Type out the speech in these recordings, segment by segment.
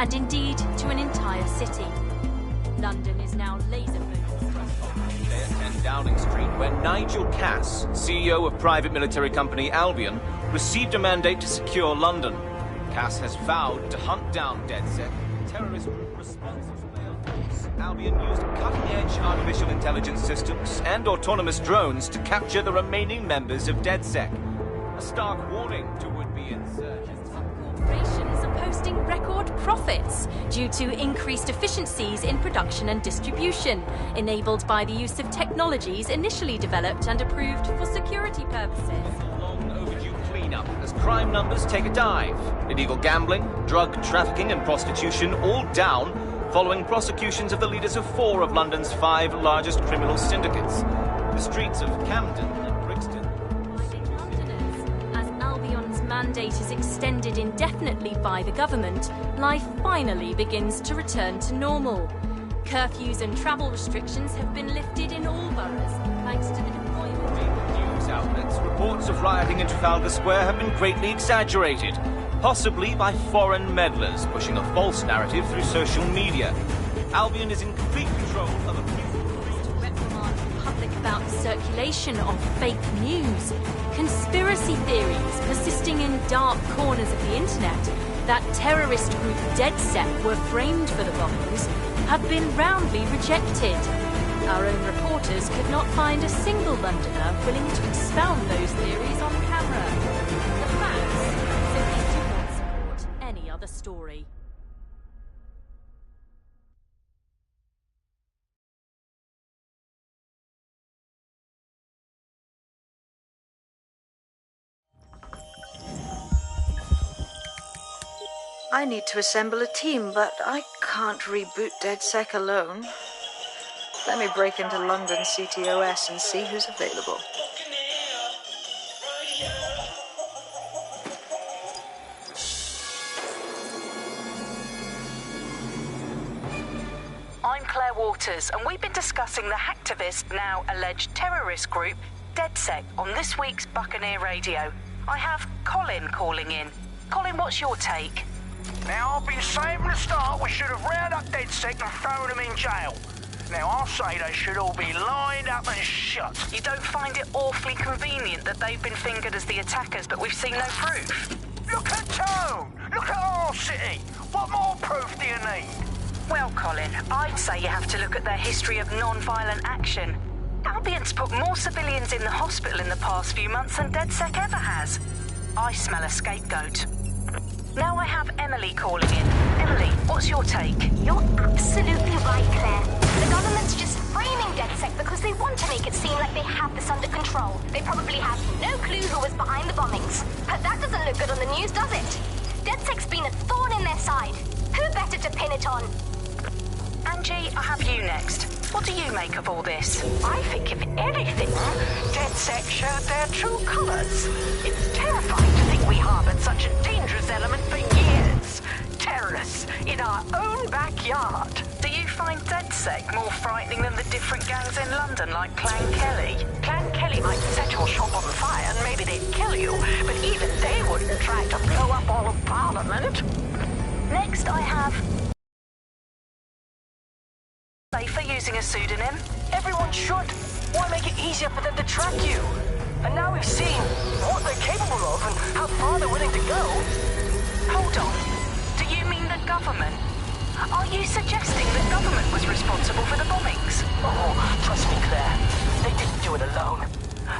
and indeed to an entire city. London is now laser-focused. Day at 10 Downing Street, where Nigel Cass, CEO of private military company Albion, received a mandate to secure London. Cass has vowed to hunt down DedSec, a terrorist group responsible for their force. Albion used cutting-edge artificial intelligence systems and autonomous drones to capture the remaining members of DedSec. A stark warning to would-be insurgents. Corporations are posting record profits due to increased efficiencies in production and distribution, enabled by the use of technologies initially developed and approved for security purposes. Long-overdue cleanup as crime numbers take a dive. Illegal gambling, drug trafficking and prostitution all down following prosecutions of the leaders of 4 of London's 5 largest criminal syndicates. The streets of Camden and Brixton. As Albion's mandate is extended indefinitely by the government, life finally begins to return to normal. Curfews and travel restrictions have been lifted in all boroughs, thanks to the deployment. News outlets, reports of rioting in Trafalgar Square have been greatly exaggerated, possibly by foreign meddlers pushing a false narrative through social media. Albion is in complete control of a To reprimand the public about the circulation of fake news, conspiracy theories persisting in dark corners of the internet that terrorist group DedSec were framed for the bombings have been roundly rejected. Our own reporters could not find a single Londoner willing to expound those theories on camera. The facts simply do not support any other story. I need to assemble a team, but I can't reboot DedSec alone. Let me break into London CTOS and see who's available. I'm Claire Waters, and we've been discussing the hacktivist, now alleged terrorist group, DedSec, on this week's Buccaneer Radio. I have Colin calling in. Colin, what's your take? Now, I've been saying from the start we should have rounded up DedSec and thrown them in jail. Now, I'll say they should all be lined up and shot. You don't find it awfully convenient that they've been fingered as the attackers, but we've seen no proof? Look at Tone! Look at our city! What more proof do you need? Well, Colin, I'd say you have to look at their history of non-violent action. Albion's put more civilians in the hospital in the past few months than DedSec ever has. I smell a scapegoat. Now I have Emily calling in. Emily, what's your take? You're absolutely right, Claire. The government's just framing DedSec because they want to make it seem like they have this under control. They probably have no clue who was behind the bombings. But that doesn't look good on the news, does it? DedSec's been a thorn in their side. Who better to pin it on? Angie, I have you next. What do you make of all this? I think, if anything, DedSec showed their true colours. It's terrifying to think we harboured such a dangerous element for years. Terrorists in our own backyard. Do you find DedSec more frightening than the different gangs in London, like Clan Kelly? Clan Kelly might set your shop on fire and maybe they'd kill you, but even they wouldn't try to blow up all of Parliament. Next, I have... safer using a pseudonym? Everyone should. Why make it easier for them to track you? And now we've seen what they're capable of and how far they're willing to go. Hold on. Do you mean the government? Are you suggesting the government was responsible for the bombings? Oh, trust me, Claire. They didn't do it alone.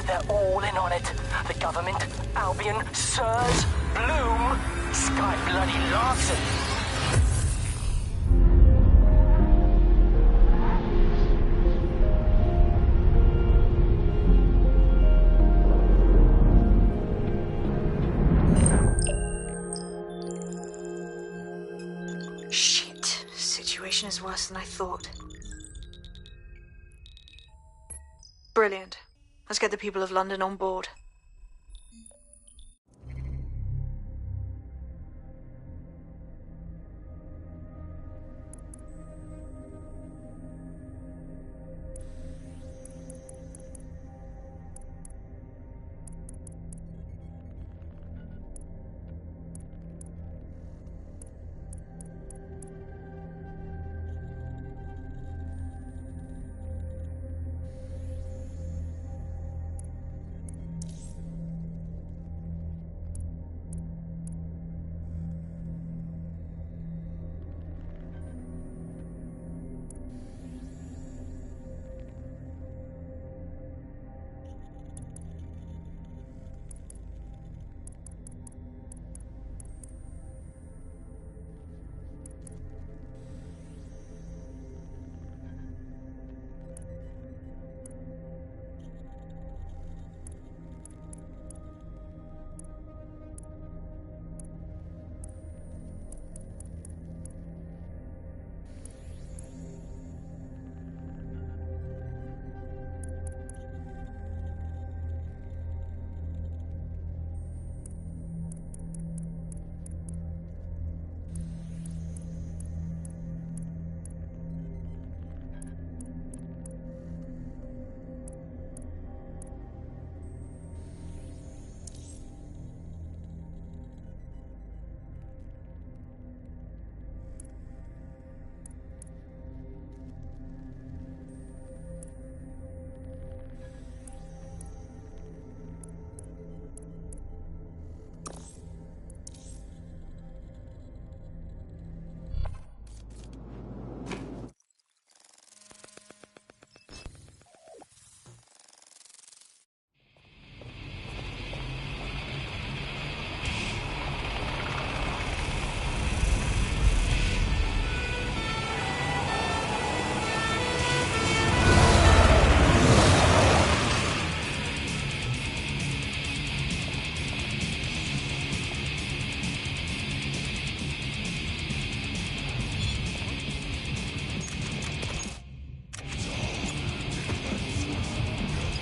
They're all in on it. The government, Albion, Sirs, Bloom, Sky Bloody Larson. Shit. Situation is worse than I thought. Brilliant. Let's get the people of London on board.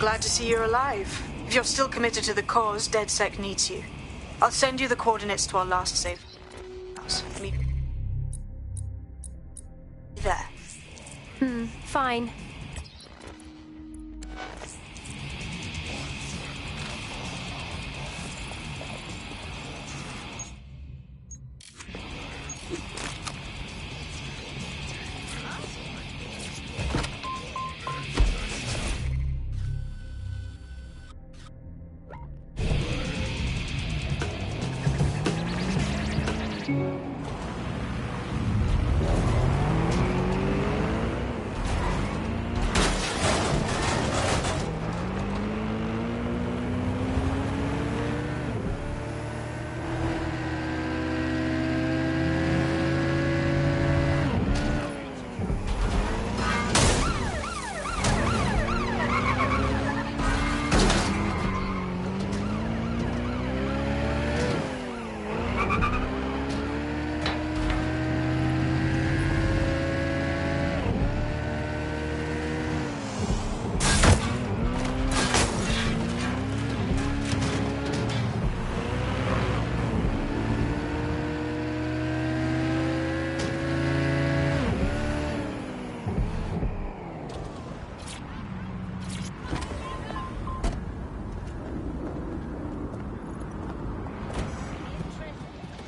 Glad to see you're alive. If you're still committed to the cause, DedSec needs you. I'll send you the coordinates to our last safe house. Meet there. Fine.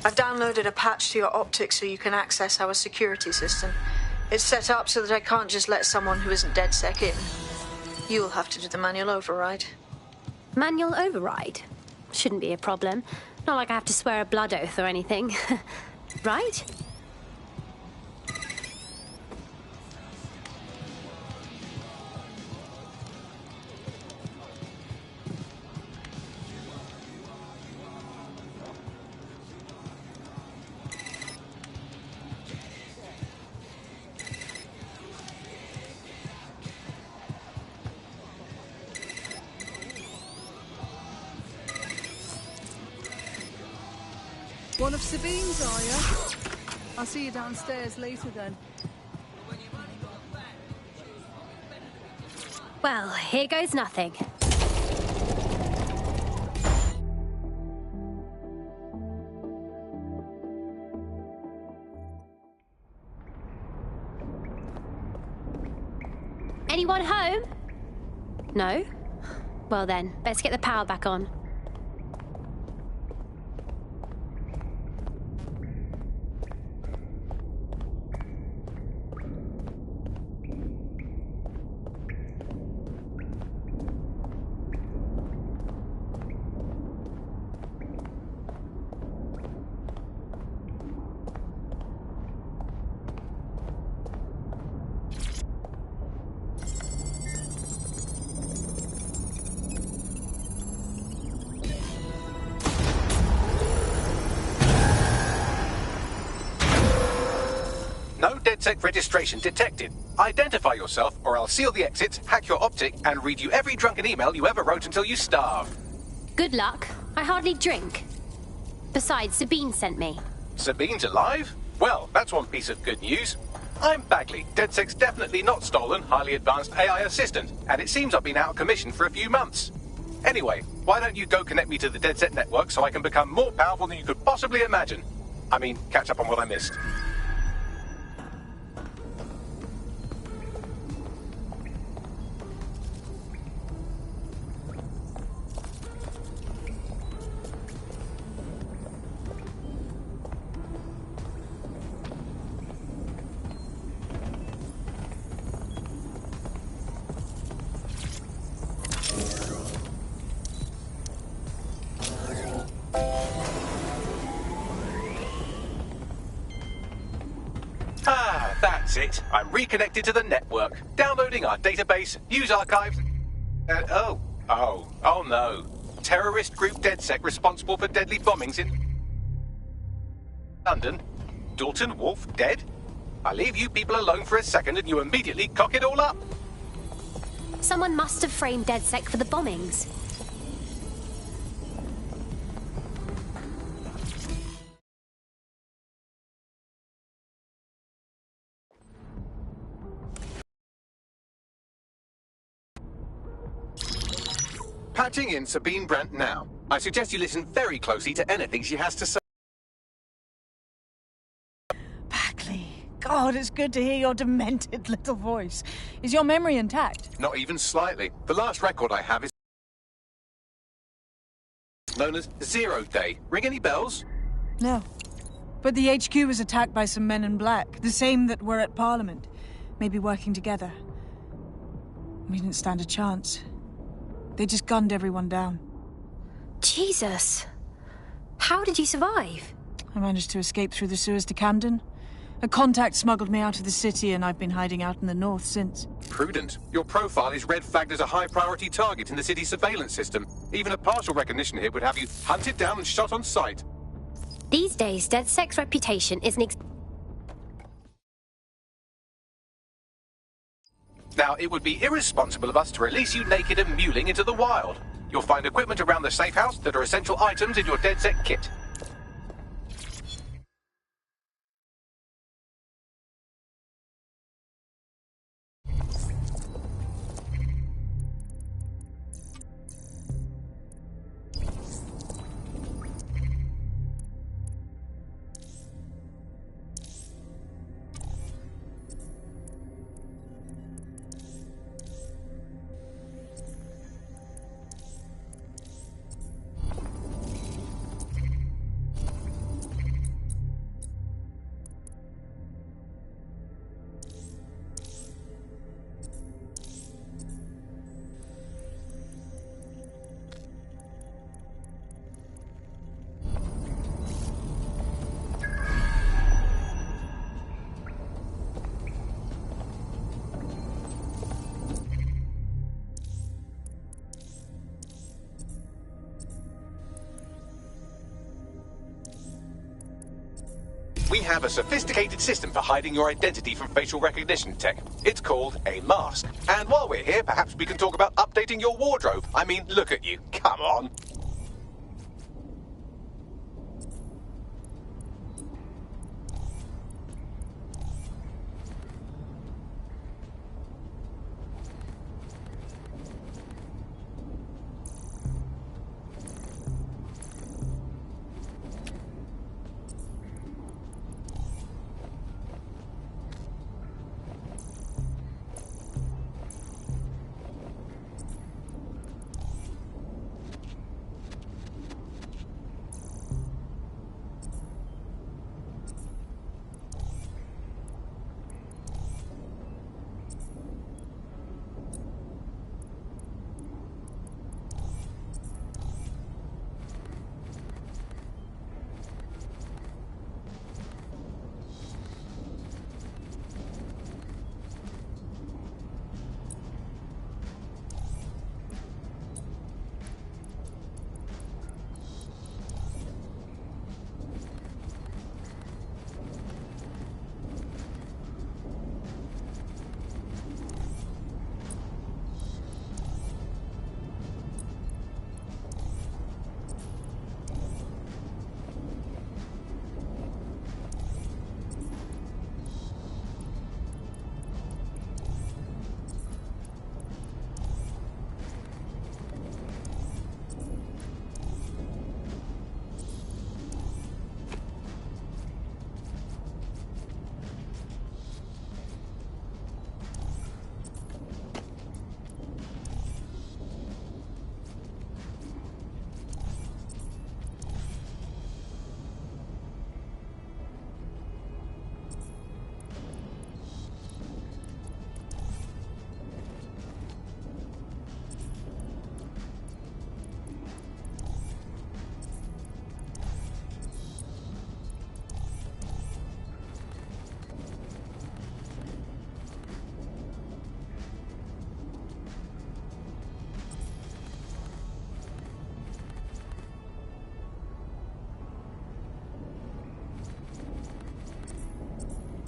I've downloaded a patch to your optics so you can access our security system. It's set up so that I can't just let someone who isn't DedSec in. You'll have to do the manual override. Manual override? Shouldn't be a problem. Not like I have to swear a blood oath or anything. Right? One of Sabine's, are you? I'll see you downstairs later then. Well, here goes nothing. Anyone home? No? Well then, let's get the power back on. No DedSec registration detected. Identify yourself, or I'll seal the exits, hack your optic, and read you every drunken email you ever wrote until you starve. Good luck. I hardly drink. Besides, Sabine sent me. Sabine's alive? Well, that's one piece of good news. I'm Bagley, DedSec's definitely not stolen, highly advanced AI assistant, and it seems I've been out of commission for a few months. Anyway, why don't you go connect me to the DedSec network so I can become more powerful than you could possibly imagine? I mean, catch up on what I missed. Ah, that's it. I'm reconnected to the network. Downloading our database, news archives... oh no. Terrorist group DedSec responsible for deadly bombings in... London? Dalton Wolf dead? I leave you people alone for a second and you immediately cock it all up. Someone must have framed DedSec for the bombings. Patching in Sabine Brandt now. I suggest you listen very closely to anything she has to say. Bagley, God, it's good to hear your demented little voice. Is your memory intact? Not even slightly. The last record I have is known as Zero Day. Ring any bells? No. But the HQ was attacked by some men in black, the same that were at Parliament. Maybe working together. We didn't stand a chance. They just gunned everyone down. Jesus. How did you survive? I managed to escape through the sewers to Camden. A contact smuggled me out of the city, and I've been hiding out in the north since. Prudent. Your profile is red flagged as a high-priority target in the city's surveillance system. Even a partial recognition here would have you hunted down and shot on sight. These days, DedSec's reputation is an Now, it would be irresponsible of us to release you naked and mewling into the wild. You'll find equipment around the safe house that are essential items in your DedSec kit. We have a sophisticated system for hiding your identity from facial recognition tech. It's called a mask. And while we're here, perhaps we can talk about updating your wardrobe. I mean, look at you. Come on.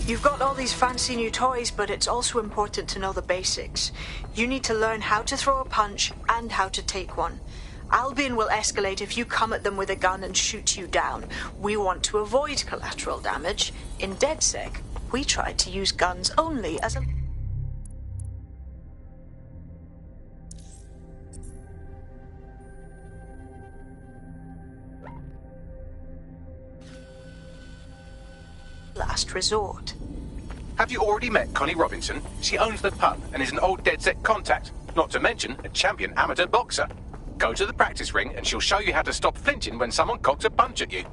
You've got all these fancy new toys, but it's also important to know the basics. You need to learn how to throw a punch and how to take one. Albion will escalate if you come at them with a gun and shoot you down. We want to avoid collateral damage. In DedSec, we tried to use guns only as a... last resort. Have you already met Connie Robinson? She owns the pub and is an old DedSec contact, not to mention a champion amateur boxer. Go to the practice ring and she'll show you how to stop flinching when someone cocks a punch at you.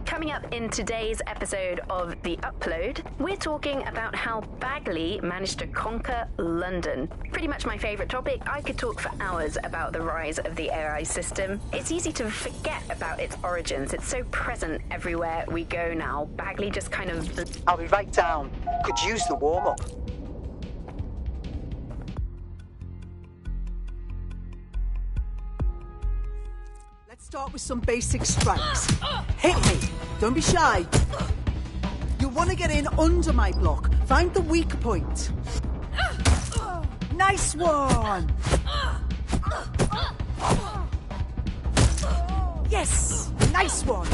Coming up in today's episode of The Upload, we're talking about how Bagley managed to conquer London. Pretty much my favourite topic. I could talk for hours about the rise of the AI system. It's easy to forget about its origins. It's so present everywhere we go now. Bagley just kind of... I'll be right down. Could use the warm-up. Let's start with some basic strikes. Hit me. Don't be shy. You'll want to get in under my block. Find the weak point. Nice one. Yes. Nice one.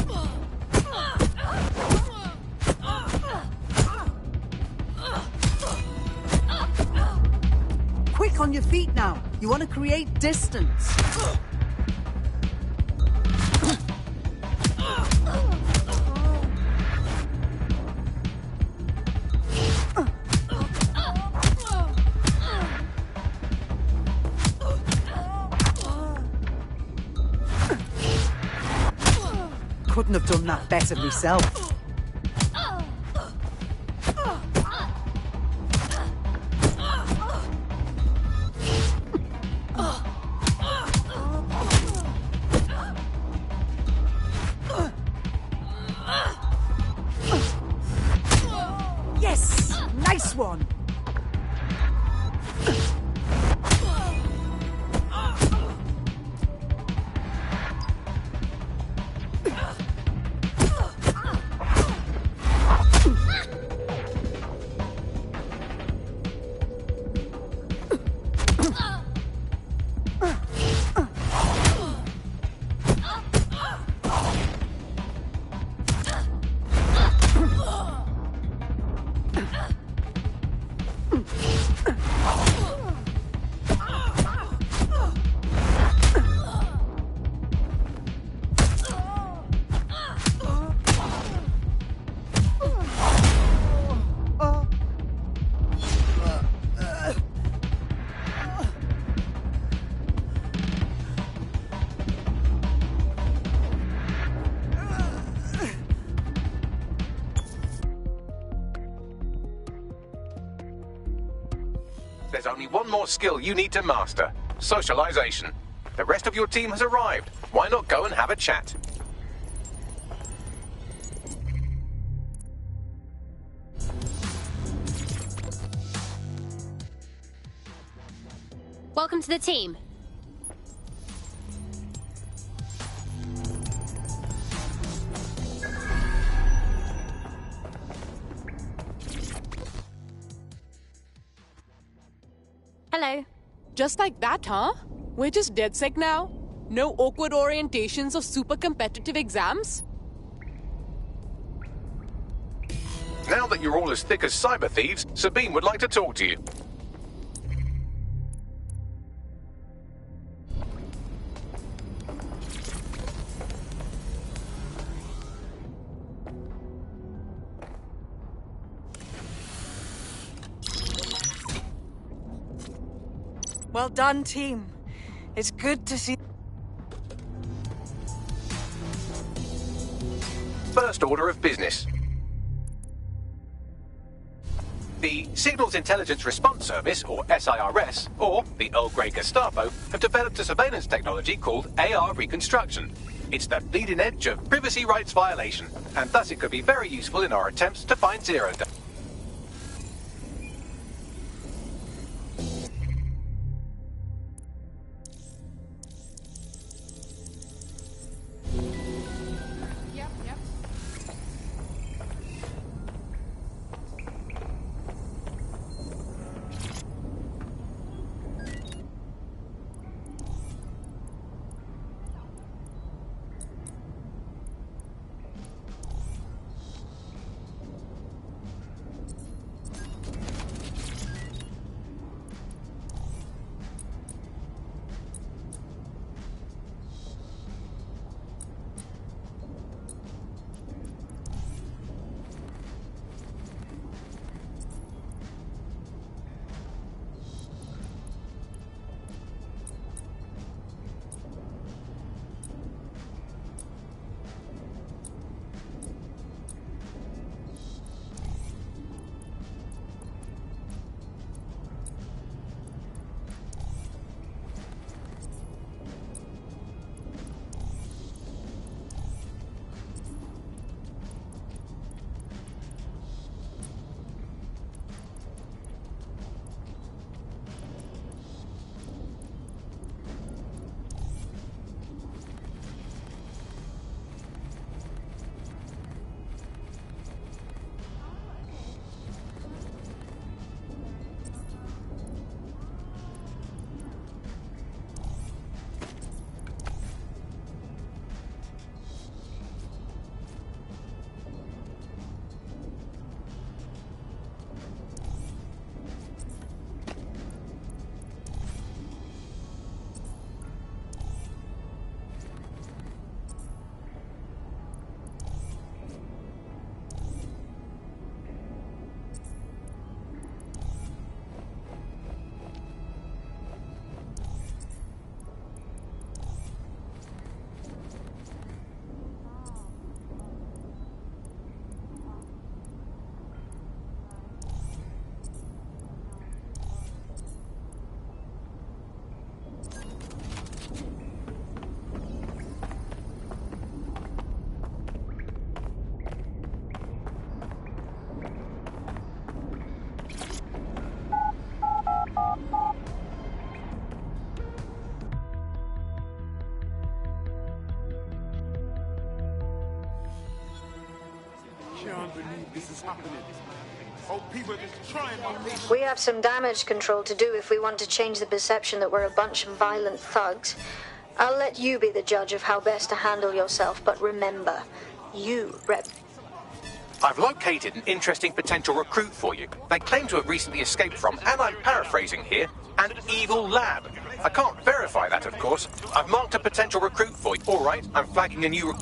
Quick on your feet now. You want to create distance. Couldn't have done that better myself. Yes! Nice one! There's only one more skill you need to master: socialization. The rest of your team has arrived. Why not go and have a chat? Welcome to the team. Hello. Just like that, huh? We're just DedSec now? No awkward orientations or super competitive exams? Now that you're all as thick as cyber thieves, Sabine would like to talk to you. Well done, team. It's good to see... First order of business. The Signals Intelligence Response Service, or SIRS, or the Earl Grey Gestapo, have developed a surveillance technology called AR Reconstruction. It's the leading edge of privacy rights violation, and thus it could be very useful in our attempts to find zero days. this is happening. Oh, people are just trying my patience. We have some damage control to do if we want to change the perception that we're a bunch of violent thugs. I'll let you be the judge of how best to handle yourself, but remember, you rep. I've located an interesting potential recruit for you. They claim to have recently escaped from, and I'm paraphrasing here, an evil lab. I can't verify that, of course. I've marked a potential recruit for you. All right, I'm flagging a new...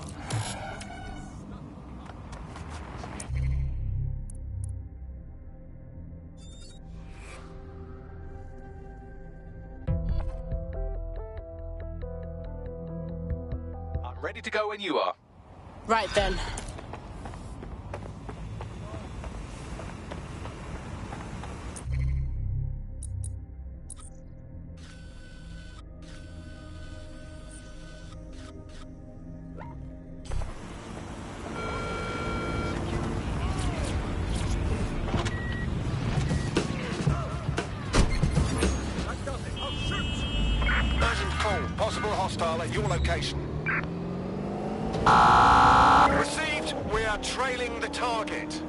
I'm ready to go when you are. Right then. Urgent call. Possible hostile at your location. Received. We are trailing the target.